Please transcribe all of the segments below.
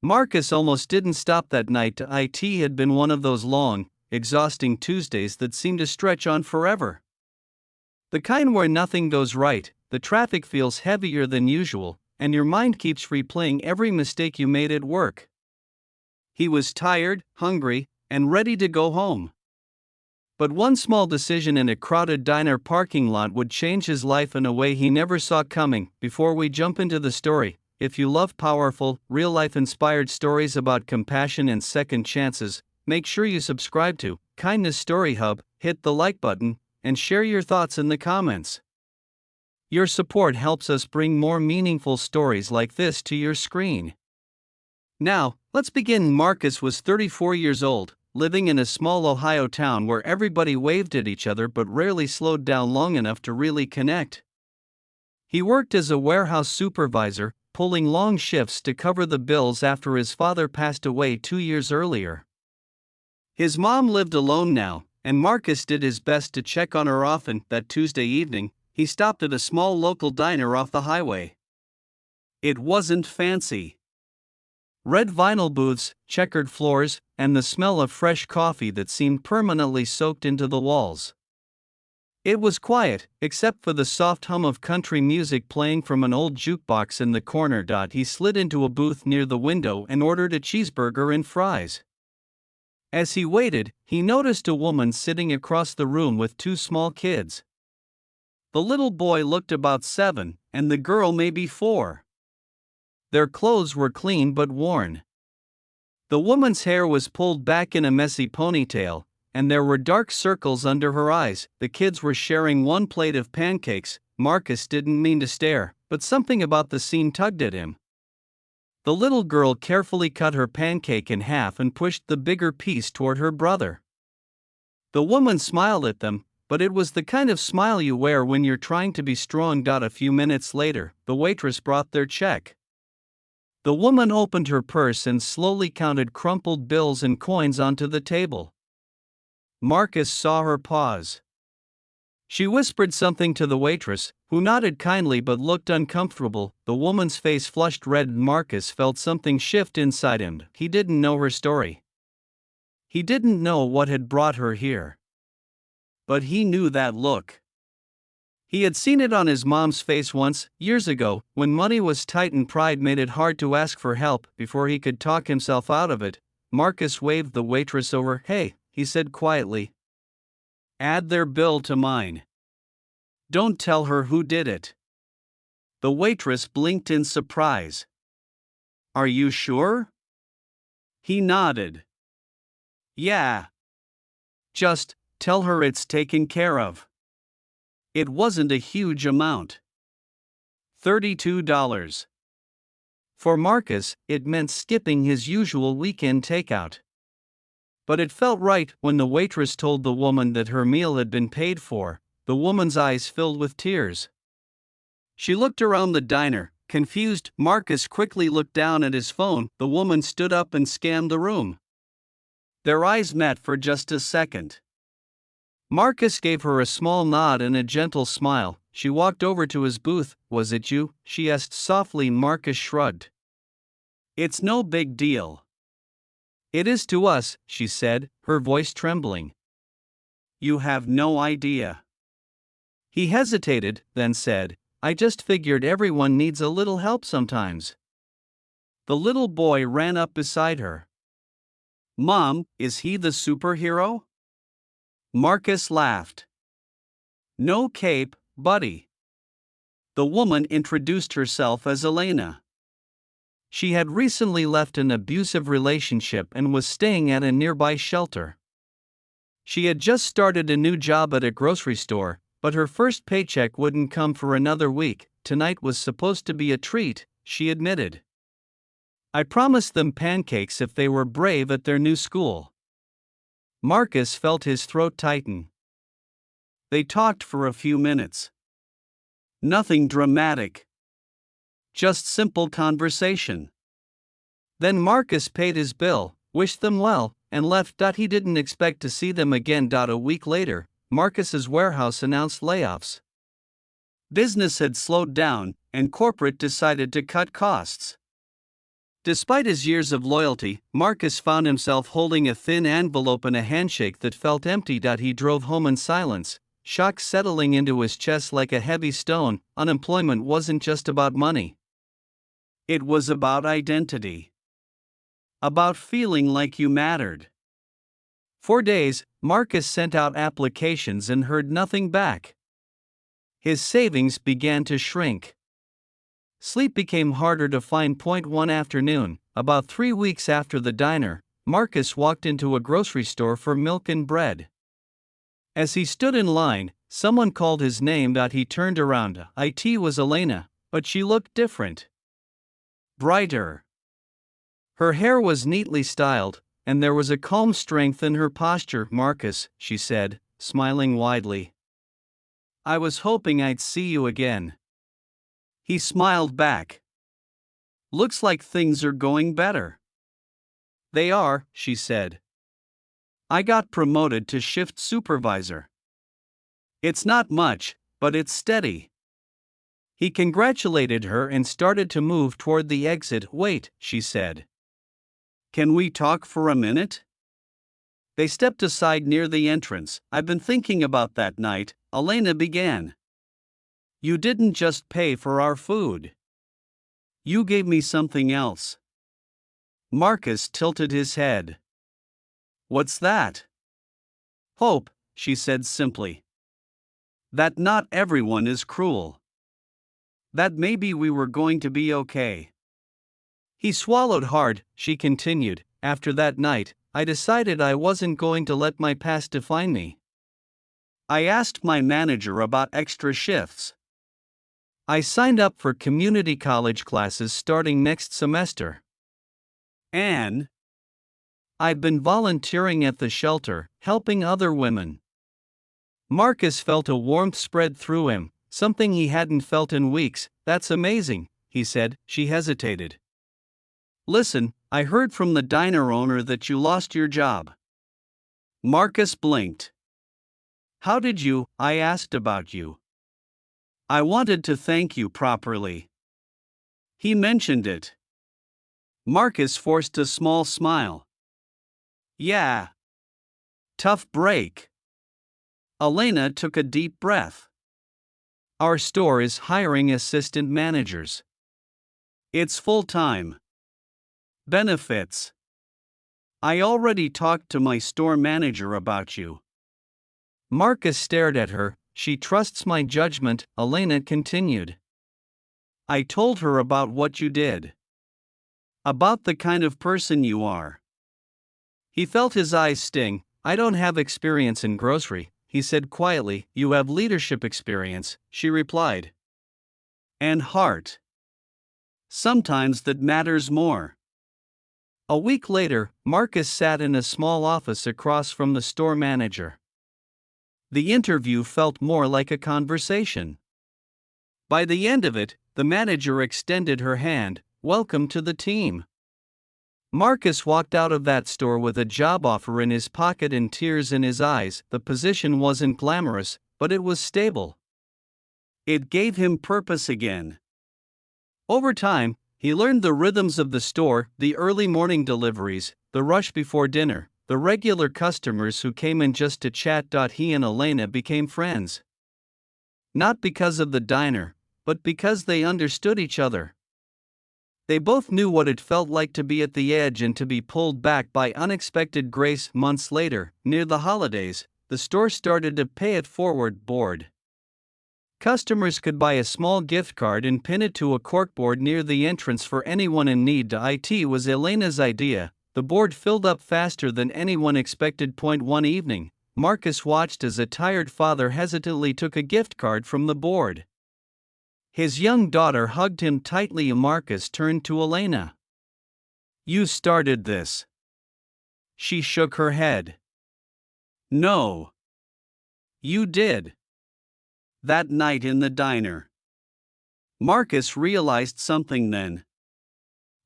Marcus almost didn't stop that night. It had been one of those long, exhausting Tuesdays that seemed to stretch on forever. The kind where nothing goes right, the traffic feels heavier than usual, and your mind keeps replaying every mistake you made at work. He was tired, hungry, and ready to go home. But one small decision in a crowded diner parking lot would change his life in a way he never saw coming. Before we jump into the story, if you love powerful, real-life inspired stories about compassion and second chances, make sure you subscribe to Kindness Story Hub, hit the like button, and share your thoughts in the comments. Your support helps us bring more meaningful stories like this to your screen. Now, let's begin. Marcus was 34 years old, living in a small Ohio town where everybody waved at each other but rarely slowed down long enough to really connect. He worked as a warehouse supervisor, pulling long shifts to cover the bills after his father passed away 2 years earlier. His mom lived alone now, and Marcus did his best to check on her often. That Tuesday evening, he stopped at a small local diner off the highway. It wasn't fancy. Red vinyl booths, checkered floors, and the smell of fresh coffee that seemed permanently soaked into the walls. It was quiet, except for the soft hum of country music playing from an old jukebox in the corner. He slid into a booth near the window and ordered a cheeseburger and fries. As he waited, he noticed a woman sitting across the room with 2 small kids. The little boy looked about 7, and the girl maybe 4. Their clothes were clean but worn. The woman's hair was pulled back in a messy ponytail, and there were dark circles under her eyes. The kids were sharing one plate of pancakes. Marcus didn't mean to stare, but something about the scene tugged at him. The little girl carefully cut her pancake in half and pushed the bigger piece toward her brother. The woman smiled at them, but it was the kind of smile you wear when you're trying to be strong. A few minutes later, the waitress brought their check. The woman opened her purse and slowly counted crumpled bills and coins onto the table. Marcus saw her pause. She whispered something to the waitress, who nodded kindly but looked uncomfortable. The woman's face flushed red and Marcus felt something shift inside him. He didn't know her story. He didn't know what had brought her here. But he knew that look. He had seen it on his mom's face once, years ago, when money was tight and pride made it hard to ask for help. Before he could talk himself out of it, Marcus waved the waitress over. "Hey," he said quietly. "Add their bill to mine. Don't tell her who did it." The waitress blinked in surprise. "Are you sure?" He nodded. "Yeah. Just tell her it's taken care of." It wasn't a huge amount. $32. For Marcus, it meant skipping his usual weekend takeout. But it felt right when the waitress told the woman that her meal had been paid for. The woman's eyes filled with tears. She looked around the diner, confused. Marcus quickly looked down at his phone. The woman stood up and scanned the room. Their eyes met for just a second. Marcus gave her a small nod and a gentle smile. She walked over to his booth. "Was it you?" she asked softly. Marcus shrugged. "It's no big deal." "It is to us," she said, her voice trembling. "You have no idea." He hesitated, then said, "I just figured everyone needs a little help sometimes." The little boy ran up beside her. "Mom, is he the superhero?" Marcus laughed. "No cape, buddy." The woman introduced herself as Elena. She had recently left an abusive relationship and was staying at a nearby shelter. She had just started a new job at a grocery store, but her first paycheck wouldn't come for another week. Tonight was supposed to be a treat, she admitted. "I promised them pancakes if they were brave at their new school." Marcus felt his throat tighten. They talked for a few minutes. Nothing dramatic. Just simple conversation. Then Marcus paid his bill, wished them well, and left. He didn't expect to see them again. A week later, Marcus's warehouse announced layoffs. Business had slowed down, and corporate decided to cut costs. Despite his years of loyalty, Marcus found himself holding a thin envelope and a handshake that felt empty. He drove home in silence, shock settling into his chest like a heavy stone. Unemployment wasn't just about money. It was about identity. About feeling like you mattered. For days, Marcus sent out applications and heard nothing back. His savings began to shrink. Sleep became harder to find. One afternoon, about 3 weeks after the diner, Marcus walked into a grocery store for milk and bread. As he stood in line, someone called his name. He turned around. It was Elena, but she looked different. Brighter. Her hair was neatly styled, and there was a calm strength in her posture. "Marcus," she said, smiling widely. "I was hoping I'd see you again." He smiled back. "Looks like things are going better." "They are," she said. "I got promoted to shift supervisor. It's not much, but it's steady." He congratulated her and started to move toward the exit. "Wait," she said. "Can we talk for a minute?" They stepped aside near the entrance. "I've been thinking about that night," Elena began. "You didn't just pay for our food. You gave me something else." Marcus tilted his head. "What's that?" "Hope," she said simply. "That not everyone is cruel. That maybe we were going to be okay." He swallowed hard. She continued, "After that night, I decided I wasn't going to let my past define me. I asked my manager about extra shifts. I signed up for community college classes starting next semester. And I've been volunteering at the shelter, helping other women." Marcus felt a warmth spread through him, something he hadn't felt in weeks. "That's amazing," he said. She hesitated. "Listen, I heard from the diner owner that you lost your job." Marcus blinked. "How did you?" "I asked about you. I wanted to thank you properly." He mentioned it. Marcus forced a small smile. "Yeah. Tough break." Elena took a deep breath. "Our store is hiring assistant managers. It's full-time. Benefits. I already talked to my store manager about you." Marcus stared at her. "She trusts my judgment," Elena continued. "I told her about what you did. About the kind of person you are." He felt his eyes sting. "I don't have experience in grocery," he said quietly. "You have leadership experience," she replied. "And heart. Sometimes that matters more." A week later, Marcus sat in a small office across from the store manager. The interview felt more like a conversation. By the end of it, the manager extended her hand. "Welcome to the team." Marcus walked out of that store with a job offer in his pocket and tears in his eyes. The position wasn't glamorous, but it was stable. It gave him purpose again. Over time, he learned the rhythms of the store, the early morning deliveries, the rush before dinner, the regular customers who came in just to chat. He and Elena became friends. Not because of the diner, but because they understood each other. They both knew what it felt like to be at the edge and to be pulled back by unexpected grace. Months later, near the holidays, the store started to pay it forward board. Customers could buy a small gift card and pin it to a corkboard near the entrance for anyone in need. It was Elena's idea. The board filled up faster than anyone expected. One evening, Marcus watched as a tired father hesitantly took a gift card from the board. His young daughter hugged him tightly. Marcus turned to Elena. "You started this." She shook her head. "No. You did. That night in the diner." Marcus realized something then.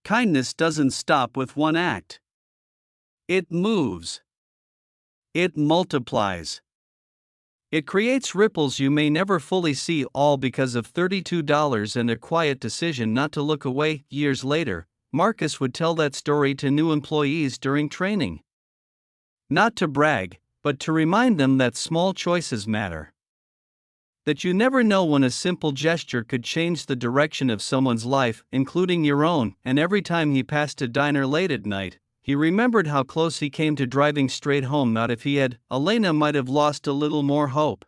Kindness doesn't stop with one act. It moves. It multiplies. It creates ripples you may never fully see, all because of $32 and a quiet decision not to look away. Years later, Marcus would tell that story to new employees during training. Not to brag, but to remind them that small choices matter. That you never know when a simple gesture could change the direction of someone's life, including your own. And every time he passed a diner late at night, he remembered how close he came to driving straight home. Not if he had, Elena might have lost a little more hope.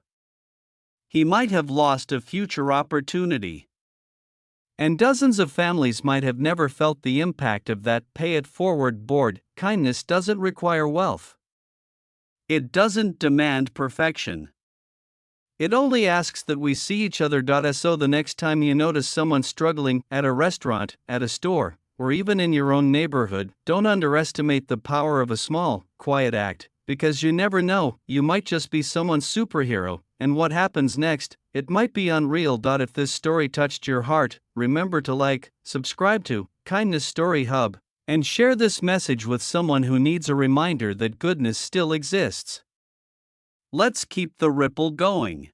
He might have lost a future opportunity. And dozens of families might have never felt the impact of that pay-it-forward board. Kindness doesn't require wealth. It doesn't demand perfection. It only asks that we see each other. So the next time you notice someone struggling at a restaurant, at a store, or even in your own neighborhood, don't underestimate the power of a small, quiet act, because you never know, you might just be someone's superhero, and what happens next, it might be unreal. If this story touched your heart, remember to like, subscribe to Kindness Story Hub, and share this message with someone who needs a reminder that goodness still exists. Let's keep the ripple going.